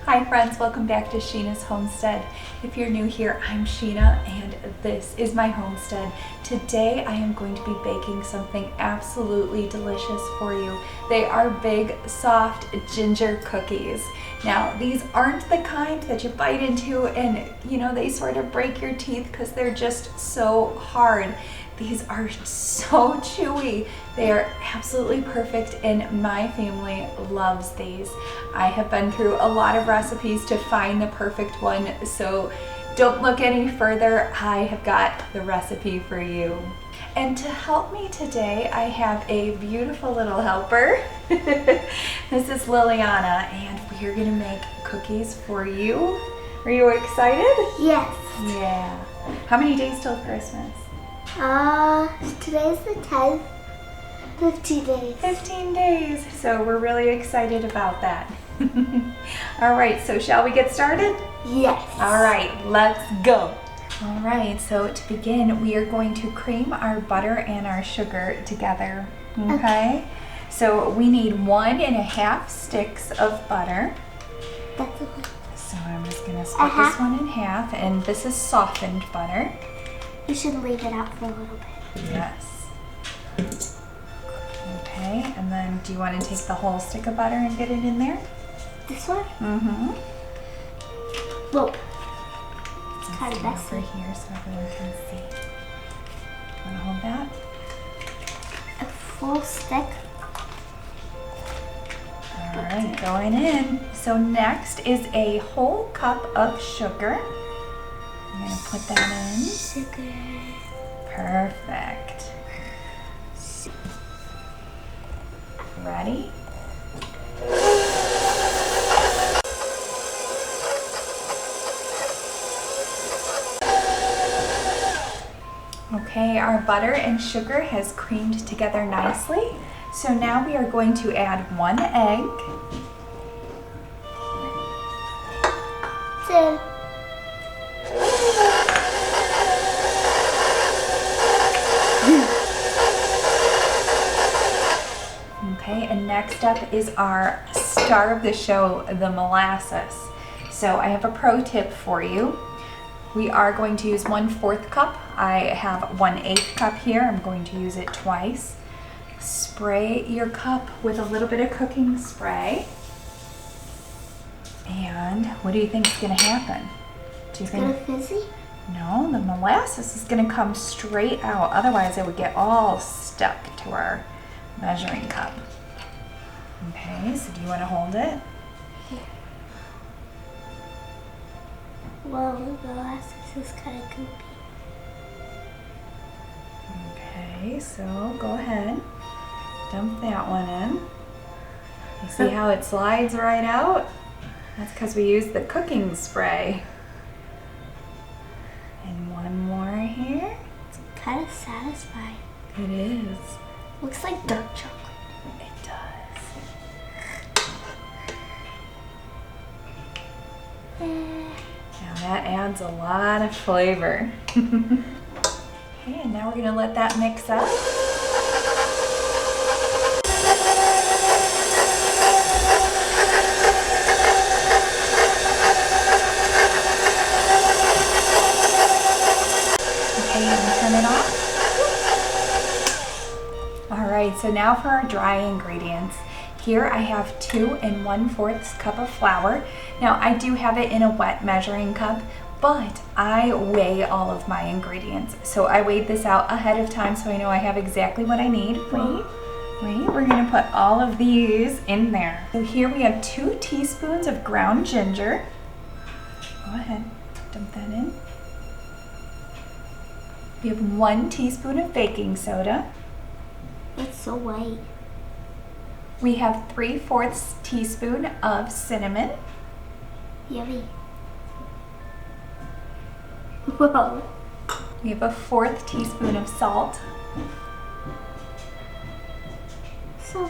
Hi friends, welcome back to Sheena's Homestead. If you're new here, I'm Sheena and this is my homestead. Today I am going to be baking something absolutely delicious for you. They are big, soft ginger cookies. Now these aren't the kind that you bite into and they sort of break your teeth because they're just so hard. These are so chewy. They are absolutely perfect and my family loves these. I have been through a lot of recipes to find the perfect one, so don't look any further. I have got the recipe for you. And to help me today, I have a beautiful little helper. This is Liliana and we're gonna make cookies for you. Are you excited? Yes. Yeah. How many days till Christmas? Today's the 10th. 15 days. 15 days. So we're really excited about that. All right, so shall we get started? Yes. All right, let's go. All right, so to begin, we are going to cream our butter and our sugar together, okay? So we need 1.5 sticks of butter. That's okay. So I'm just gonna split this one in half, and this is softened butter. You should leave it out for a little bit. Yes. Okay, and then do you want to take the whole stick of butter and get it in there? This one? Mm-hmm. Whoa. It's kind of Over messy. here so everyone can see. Want to hold that? A full stick. All right, going in. So next is a whole cup of sugar. I'm going to put that in. Sugar. Perfect. Ready? Okay, our butter and sugar has creamed together nicely. So now we are going to add 1 egg. It's in. Okay, and next up is our star of the show, the molasses. So I have a pro tip for you. We are going to use 1/4 cup. I have 1/8 cup here. I'm going to use it twice. Spray your cup with a little bit of cooking spray. And what do you think is going to happen? Do you think? It's gonna fizzy? No, the molasses is going to come straight out. Otherwise, it would get all stuck to our measuring cup. Okay, so do you want to hold it? Well, the molasses is kind of goopy. Okay, so go ahead. Dump that one in. You see how it slides right out? That's because we used the cooking spray. And one more here. It's kind of satisfying. It is. Looks like dark chocolate. It does. Now that adds a lot of flavor. Okay, and now we're gonna let that mix up. Okay, and turn it off. All right, so now for our dry ingredients. Here I have 2 1/4 cup of flour. Now I do have it in a wet measuring cup, but I weigh all of my ingredients. So I weighed this out ahead of time so I know I have exactly what I need. Wait, we're gonna put all of these in there. So here we have 2 teaspoons of ground ginger. Go ahead, dump that in. We have 1 teaspoon of baking soda. It's so white. We have 3/4 teaspoon of cinnamon. Yummy. Whoa. We have a 1/4 teaspoon of salt. So.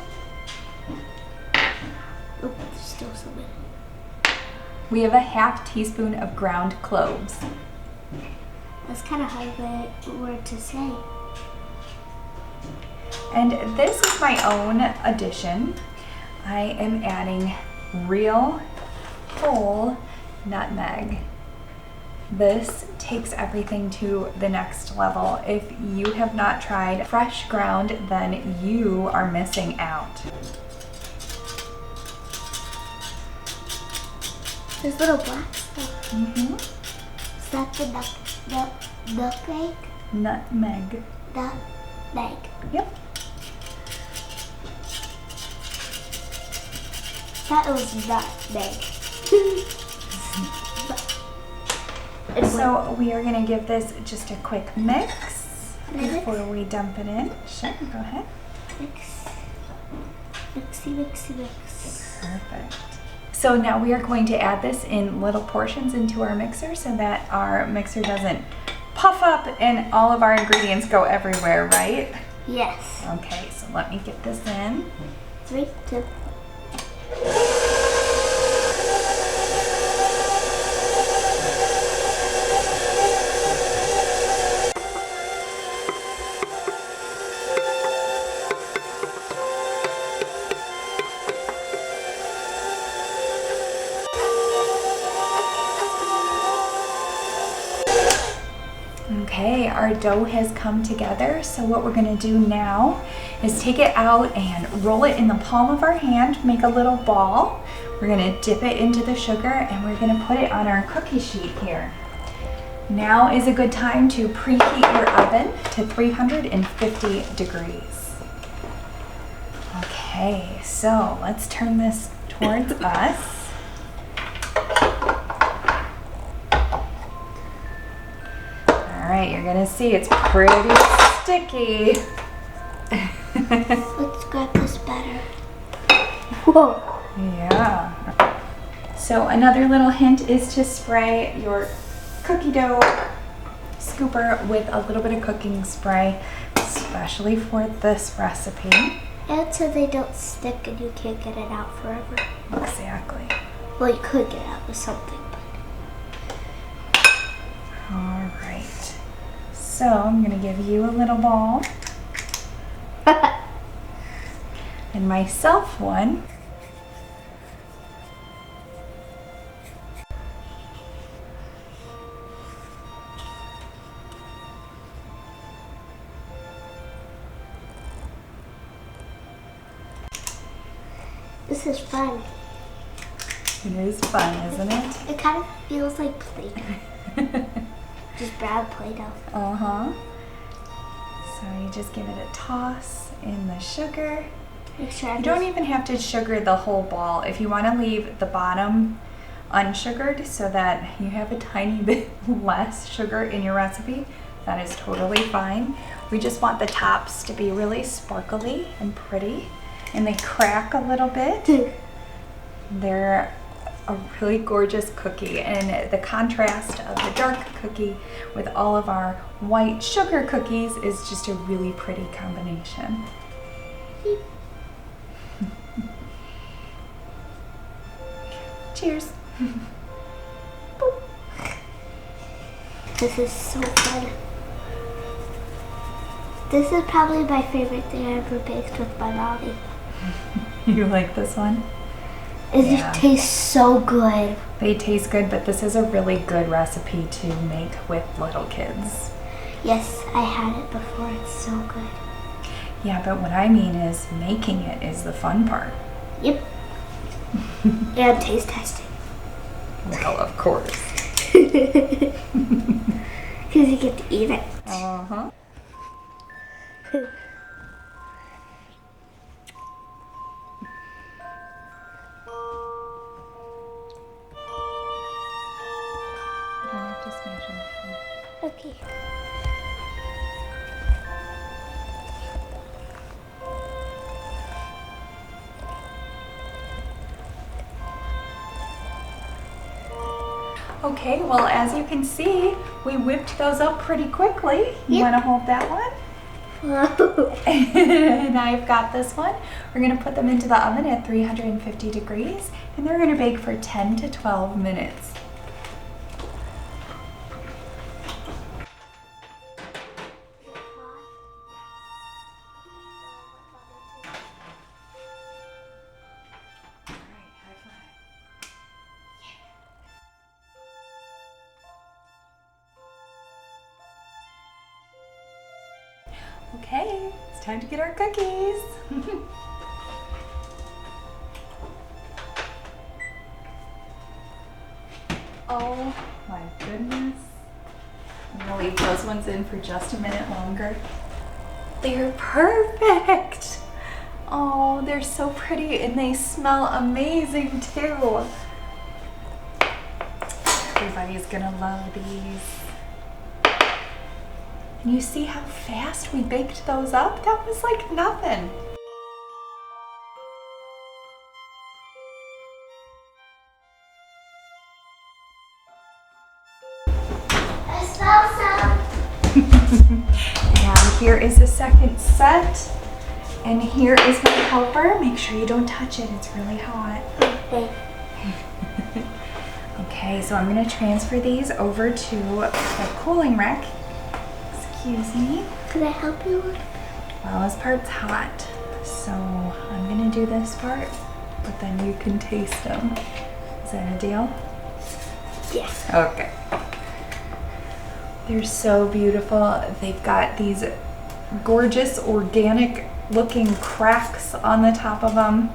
Oh, there's still some in it. We have a 1/2 teaspoon of ground cloves. That's kind of hard word to say. And this is my own addition. I am adding real whole nutmeg. This takes everything to the next level. If you have not tried fresh ground, then you are missing out. There's little black stuff. Mm-hmm. Is that the nutmeg? Nutmeg. Nutmeg. Yep. That was nutmeg. So we are going to give this just a quick mix before we dump it in. Sure, go ahead. Mix. Mixy, mixy, mix. Perfect. So now we are going to add this in little portions into our mixer so that our mixer doesn't puff up and all of our ingredients go everywhere, right? Yes. Okay, so let me get this in. 3, 2. Okay, our dough has come together. So what we're going to do now is take it out and roll it in the palm of our hand, make a little ball. We're going to dip it into the sugar and we're going to put it on our cookie sheet here. Now is a good time to preheat your oven to 350 degrees. Okay, so let's turn this towards us. All right, you're gonna see it's pretty sticky. Let's grab this better. Whoa. Yeah. So another little hint is to spray your cookie dough scooper with a little bit of cooking spray, especially for this recipe. And so they don't stick and you can't get it out forever. Exactly. Well, you could get it out with something, but... All right. So I'm gonna give you a little ball. And myself one. This is fun. It is fun, isn't it? It kind of feels like Play-Doh. Just brown Play-Doh. Uh-huh. So you just give it a toss in the sugar. Make sure You don't even have to sugar the whole ball. If you want to leave the bottom unsugared so that you have a tiny bit less sugar in your recipe, that is totally fine. We just want the tops to be really sparkly and pretty, and they crack a little bit. They're a really gorgeous cookie, and the contrast of the dark cookie with all of our white sugar cookies is just a really pretty combination. Cheers. This is so fun. This is probably my favorite thing I ever baked with my mommy. You like this one? It Yeah. just tastes so good. They taste good, but this is a really good recipe to make with little kids. Yes, I had it before. It's so good. Yeah, but what I mean is making it is the fun part. Yep. And taste testing. Well, of course. Because you get to eat it. Uh-huh. You don't have to smash them down. Okay. Okay, well, as you can see, we whipped those up pretty quickly. You Yep. want to hold that one? And I've got this one. We're going to put them into the oven at 350 degrees, and they're going to bake for 10 to 12 minutes. Okay, it's time to get our cookies. Oh my goodness. I'm gonna leave those ones in for just a minute longer. They're perfect. Oh, they're so pretty and they smell amazing too. Everybody's gonna love these. And you see how fast we baked those up? That was like nothing. I smell some. And here is the second set. And here is my helper. Make sure you don't touch it, it's really hot. Okay. Okay, so I'm gonna transfer these over to the cooling rack. Excuse me. Can I help you? Well, this part's hot, so I'm gonna do this part, but then you can taste them. Is that a deal? Yes. Okay. They're so beautiful. They've got these gorgeous organic looking cracks on the top of them.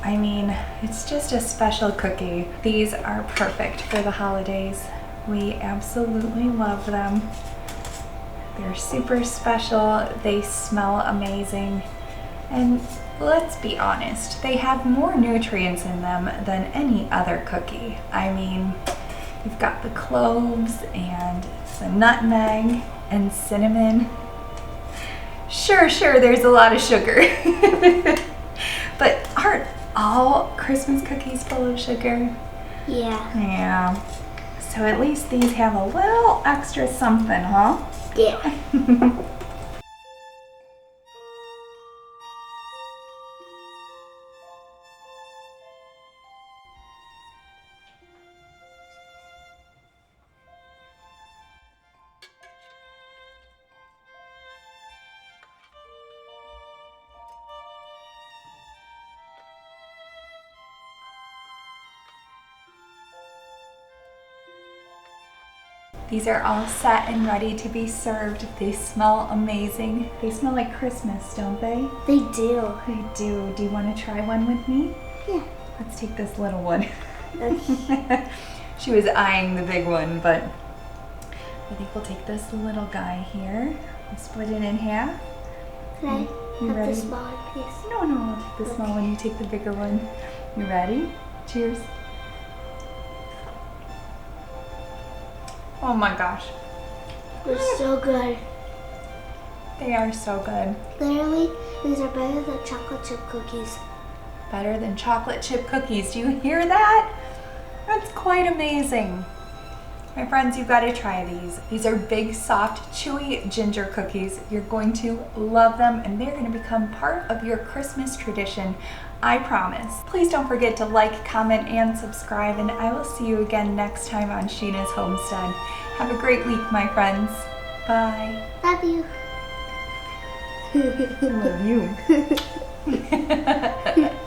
I mean, it's just a special cookie. These are perfect for the holidays. We absolutely love them. They're super special. They smell amazing. And let's be honest, they have more nutrients in them than any other cookie. I mean, you've got the cloves and the nutmeg and cinnamon. Sure, there's a lot of sugar. But aren't all Christmas cookies full of sugar? Yeah. Yeah. So at least these have a little extra something, huh? Yeah. These are all set and ready to be served. They smell amazing. They smell like Christmas, don't they? They do. They do. Do you want to try one with me? Yeah. Let's take this little one. Okay. She was eyeing the big one, but I think we'll take this little guy here. We'll split it in half. Can I You have ready? the smaller piece? No, I'll take the small one. You take the bigger one. You ready? Cheers. Oh my gosh. They're so good. They are so good. Literally, these are better than chocolate chip cookies. Better than chocolate chip cookies. Do you hear that? That's quite amazing. My friends, you've got to try these. These are big, soft, chewy ginger cookies. You're going to love them and they're going to become part of your Christmas tradition. I promise. Please don't forget to like, comment, and subscribe, and I will see you again next time on Sheena's Homestead. Have a great week, my friends. Bye. Love you. I love you.